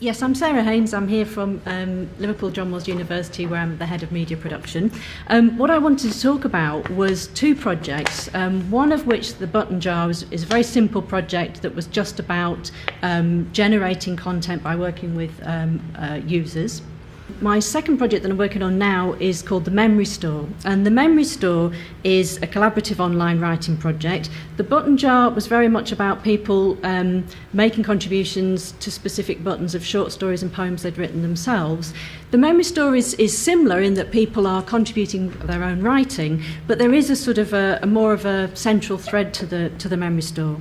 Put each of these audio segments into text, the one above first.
Yes, I'm Sarah Haynes. I'm here from Liverpool John Moores University, where I'm the head of media production. What I wanted to talk about was two projects, one of which, the Button Jar, is a very simple project that was just about generating content by working with users. My second project that I'm working on now is called the Memory Store, and the Memory Store is a collaborative online writing project. The Button Jar was very much about people making contributions to specific buttons of short stories and poems they'd written themselves. The Memory Store is similar in that people are contributing their own writing, but there is a sort of a more of a central thread to the Memory Store.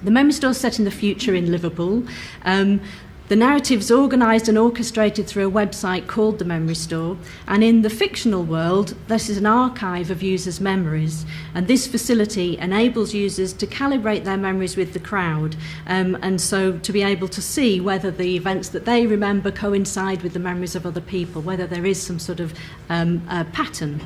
The Memory Store is set in the future in Liverpool. The narrative's organised and orchestrated through a website called the Memory Store, and in the fictional world, this is an archive of users' memories, and this facility enables users to calibrate their memories with the crowd, and so to be able to see whether the events that they remember coincide with the memories of other people, whether there is some sort of pattern.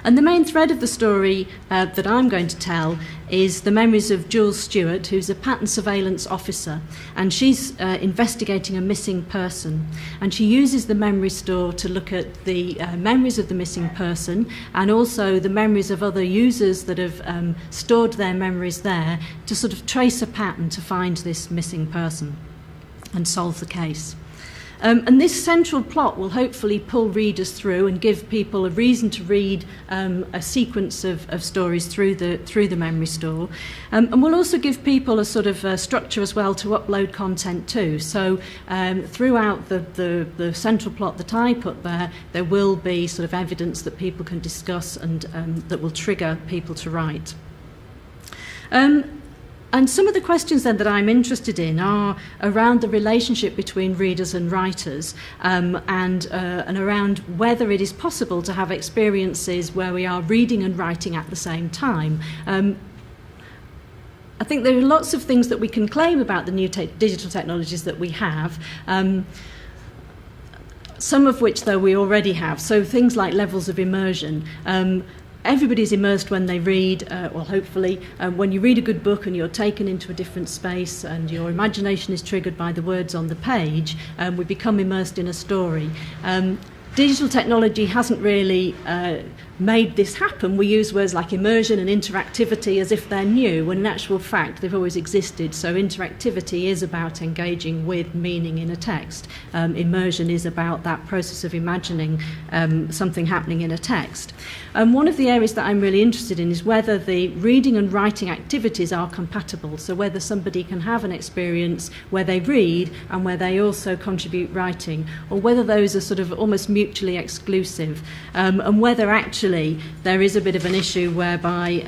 And the main thread of the story that I'm going to tell is the memories of Jules Stewart, who's a pattern surveillance officer, and she's investigating a missing person. And she uses the Memory Store to look at the memories of the missing person and also the memories of other users that have stored their memories there to sort of trace a pattern to find this missing person and solve the case. And this central plot will hopefully pull readers through and give people a reason to read a sequence of stories through the Memory Store. And we'll also give people a sort of structure as well to upload content to. So throughout the central plot that I put there will be sort of evidence that people can discuss and that will trigger people to write. And some of the questions then that I'm interested in are around the relationship between readers and writers, and around whether it is possible to have experiences where we are reading and writing at the same time. I think there are lots of things that we can claim about the new digital technologies that we have. Some of which, though, we already have. So things like levels of immersion. Everybody's immersed when they read, well, hopefully, when you read a good book and you're taken into a different space and your imagination is triggered by the words on the page, we become immersed in a story. Digital technology hasn't really made this happen. We use words like immersion and interactivity as if they're new, when in actual fact they've always existed. So interactivity is about engaging with meaning in a text. Immersion is about that process of imagining something happening in a text. One of the areas that I'm really interested in is whether the reading and writing activities are compatible. So whether somebody can have an experience where they read and where they also contribute writing, or whether those are sort of almost mutually exclusive, and whether actually there is a bit of an issue whereby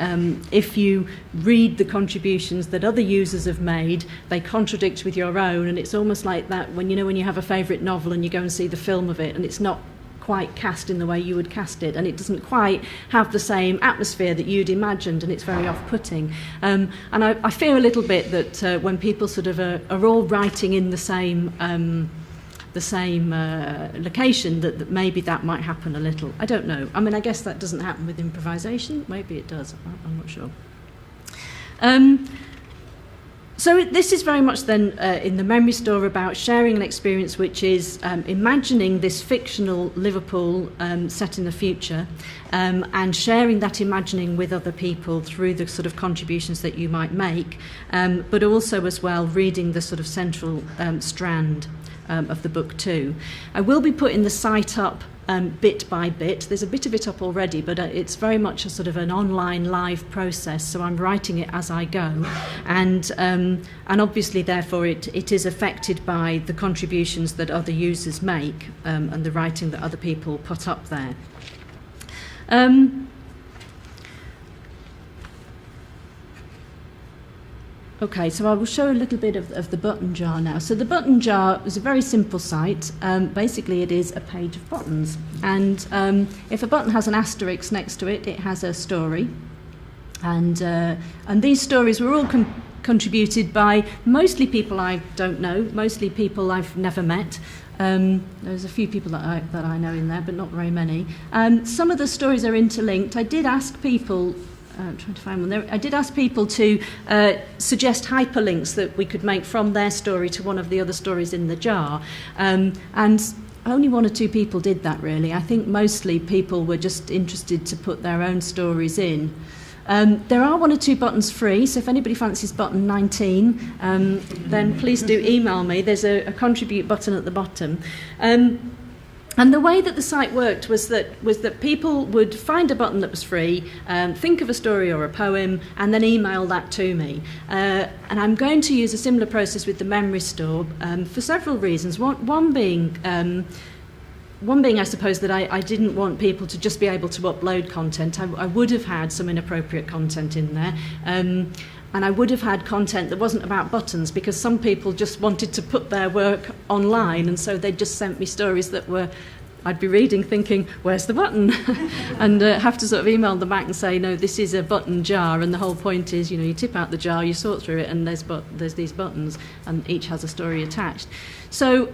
if you read the contributions that other users have made, they contradict with your own, and it's almost like that when you have a favourite novel and you go and see the film of it and it's not quite cast in the way you would cast it, and it doesn't quite have the same atmosphere that you'd imagined, and it's very off-putting. And I fear a little bit that when people sort of are all writing in the same location, that maybe that might happen a little. I don't know. I mean, I guess that doesn't happen with improvisation. Maybe it does. I'm not sure. So this is very much then in the Memory Store about sharing an experience which is imagining this fictional Liverpool set in the future, and sharing that imagining with other people through the sort of contributions that you might make, but also as well reading the sort of central strand of the book too. I will be putting the site up bit by bit. There's a bit of it up already, but it's very much a sort of an online live process, so I'm writing it as I go, and obviously therefore it is affected by the contributions that other users make, and the writing that other people put up there. Okay, so I will show a little bit of the Button Jar now. So the Button Jar is a very simple site. Basically, it is a page of buttons. And if a button has an asterisk next to it, it has a story. And these stories were all contributed by mostly people I don't know, mostly people I've never met. There's a few people that I know in there, but not very many. Some of the stories are interlinked. I did ask people I'm trying to find one there. I did ask people to suggest hyperlinks that we could make from their story to one of the other stories in the jar. And only one or two people did that, really. I think mostly people were just interested to put their own stories in. There are one or two buttons free, so if anybody fancies button 19, then please do email me. There's a contribute button at the bottom. And the way that the site worked was that people would find a button that was free, think of a story or a poem, and then email that to me. And I'm going to use a similar process with the memory store for several reasons. One being, I suppose, that I didn't want people to just be able to upload content. I would have had some inappropriate content in there. And I would have had content that wasn't about buttons, because some people just wanted to put their work online, and so they just sent me stories that I'd be reading thinking, where's the button? And have to sort of email them back and say, no, this is a button jar, and the whole point is, you tip out the jar, you sort through it, and there's these buttons, and each has a story attached. So,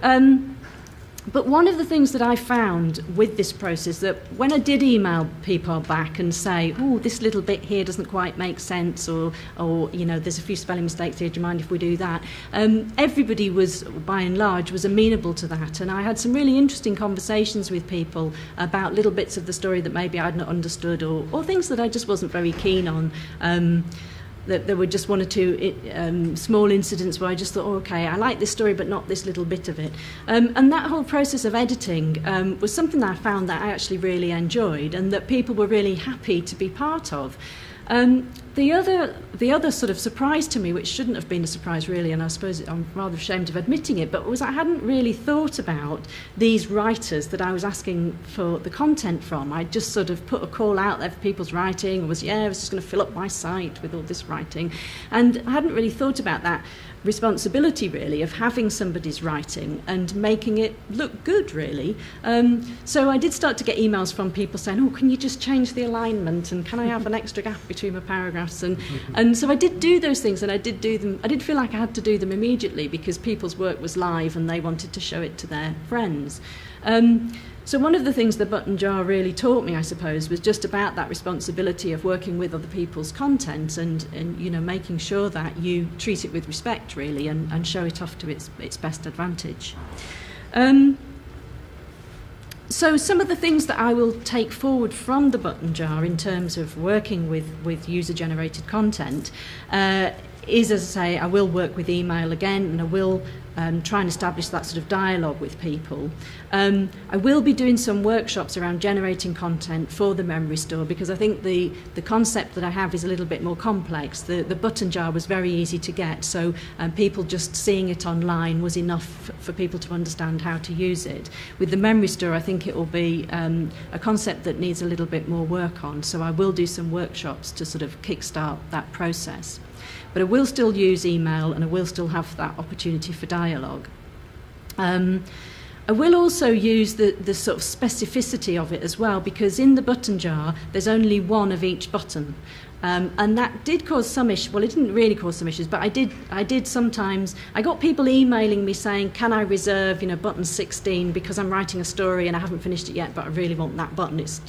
but one of the things that I found with this process, that when I did email people back and say, oh, this little bit here doesn't quite make sense, or there's a few spelling mistakes here, do you mind if we do that? Everybody was, by and large, was amenable to that. And I had some really interesting conversations with people about little bits of the story that maybe I'd not understood, or things that I just wasn't very keen on. That there were just one or two small incidents where I just thought, oh, okay, I like this story, but not this little bit of it. And that whole process of editing was something that I found that I actually really enjoyed, and that people were really happy to be part of. The other sort of surprise to me, which shouldn't have been a surprise really, and I suppose I'm rather ashamed of admitting it, but was I hadn't really thought about these writers that I was asking for the content from. I just sort of put a call out there for people's writing, I was just going to fill up my site with all this writing, and I hadn't really thought about that responsibility really of having somebody's writing and making it look good really. So I did start to get emails from people saying, oh, can you just change the alignment, and can I have an extra gap between my paragraphs, and so I did do those things, and I did do them. I did feel like I had to do them immediately because people's work was live and they wanted to show it to their friends. So one of the things the button jar really taught me, I suppose, was just about that responsibility of working with other people's content and making sure that you treat it with respect really, and show it off to its best advantage. So some of the things that I will take forward from the button jar in terms of working with user-generated content is, as I say, I will work with email again, and I will try and establish that sort of dialogue with people. I will be doing some workshops around generating content for the memory store, because I think the concept that I have is a little bit more complex. The button jar was very easy to get, so people just seeing it online was enough for people to understand how to use it. With the memory store, I think it will be a concept that needs a little bit more work on, so I will do some workshops to sort of kickstart that process. But I will still use email, and I will still have that opportunity for dialogue. I will also use the sort of specificity of it as well, because in the button jar there's only one of each button. And that did cause some issues. Well, it didn't really cause some issues, but I did sometimes. I got people emailing me saying, can I reserve, button 16 because I'm writing a story and I haven't finished it yet, but I really want that button. It's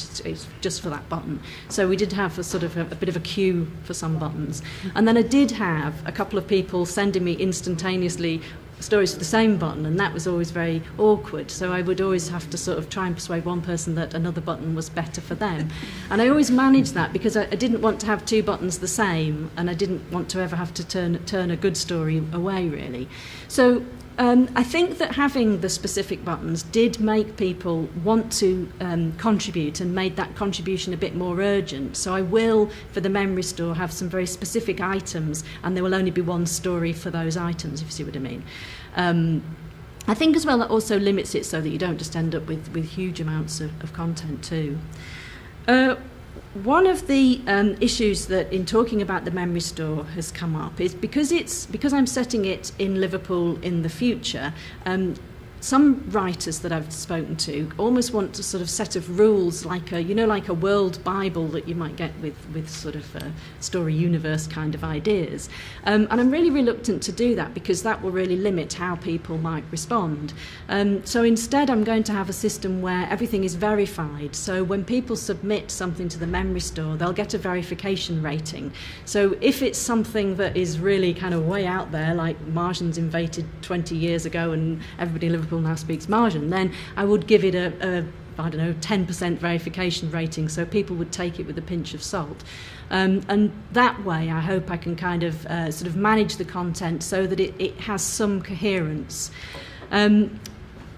just for that button. So we did have a sort of a bit of a queue for some buttons. And then I did have a couple of people sending me instantaneously stories for the same button, and that was always very awkward, so I would always have to sort of try and persuade one person that another button was better for them. And I always managed that because I didn't want to have two buttons the same, and I didn't want to ever have to turn a good story away really. So I think that having the specific buttons did make people want to contribute, and made that contribution a bit more urgent. So I will, for the memory store, have some very specific items, and there will only be one story for those items, if you see what I mean. I think as well that also limits it so that you don't just end up with huge amounts of content too. One of the issues that in talking about the memory store has come up is because I'm setting it in Liverpool in the future, some writers that I've spoken to almost want a sort of set of rules, like a world Bible that you might get with sort of story universe kind of ideas. And I'm really reluctant to do that because that will really limit how people might respond. So instead I'm going to have a system where everything is verified. So when people submit something to the memory store, they'll get a verification rating. So if it's something that is really kind of way out there, like Martians invaded 20 years ago and everybody in Liverpool now speaks Martian, then I would give it a 10% verification rating, so people would take it with a pinch of salt. And that way I hope I can kind of sort of manage the content so that it has some coherence.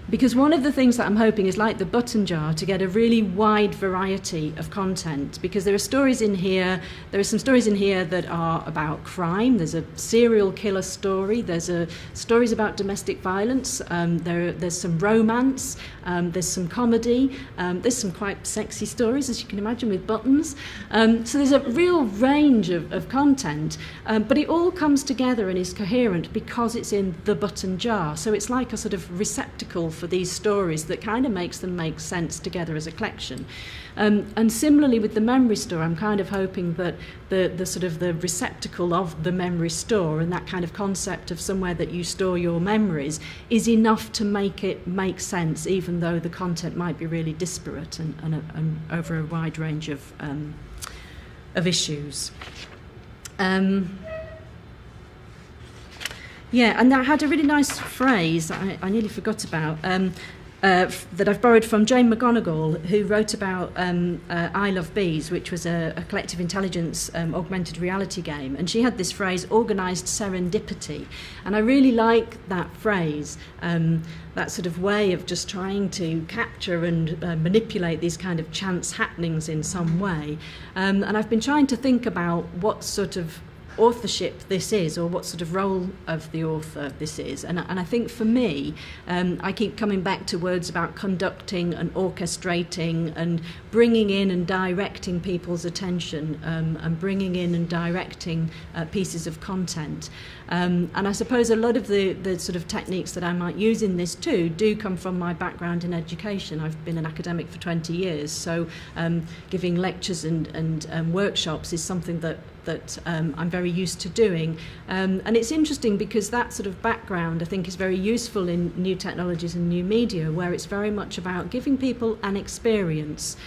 Because one of the things that I'm hoping is, like the button jar, to get a really wide variety of content, because there are stories in here, there are some stories in here that are about crime, there's a serial killer story, there's stories about domestic violence, there's some romance, there's some comedy, there's some quite sexy stories, as you can imagine, with buttons. So there's a real range of content, but it all comes together and is coherent because it's in the button jar. So it's like a sort of receptacle for these stories that kind of makes them make sense together as a collection. And similarly with the memory store, I'm kind of hoping that the sort of the receptacle of the memory store and that kind of concept of somewhere that you store your memories is enough to make it make sense, even though the content might be really disparate and over a wide range of issues. Yeah, and I had a really nice phrase I nearly forgot about that I've borrowed from Jane McGonigal, who wrote about I Love Bees, which was a collective intelligence augmented reality game. And she had this phrase, organised serendipity. And I really like that phrase, that sort of way of just trying to capture and manipulate these kind of chance happenings in some way. And I've been trying to think about what sort of authorship this is, or what sort of role of the author this is, and I think for me I keep coming back to words about conducting and orchestrating and bringing in and directing people's attention, and bringing in and directing pieces of content, and I suppose a lot of the sort of techniques that I might use in this too do come from my background in education. I've been an academic for 20 years, so giving lectures and workshops is something that I'm very used to doing. And it's interesting because that sort of background I think is very useful in new technologies and new media, where it's very much about giving people an experience,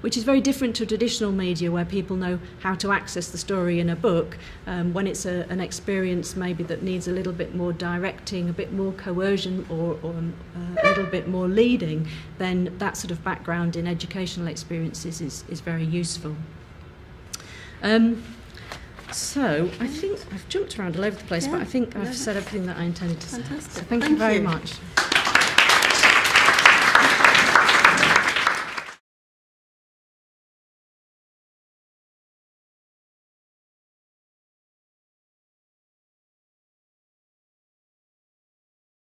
which is very different to traditional media where people know how to access the story in a book. When it's an experience maybe that needs a little bit more directing, a bit more coercion, or a little bit more leading, then that sort of background in educational experiences is very useful. So I think I've jumped around all over the place, but I think I've said everything that I intended to say. Fantastic. So thank you very much.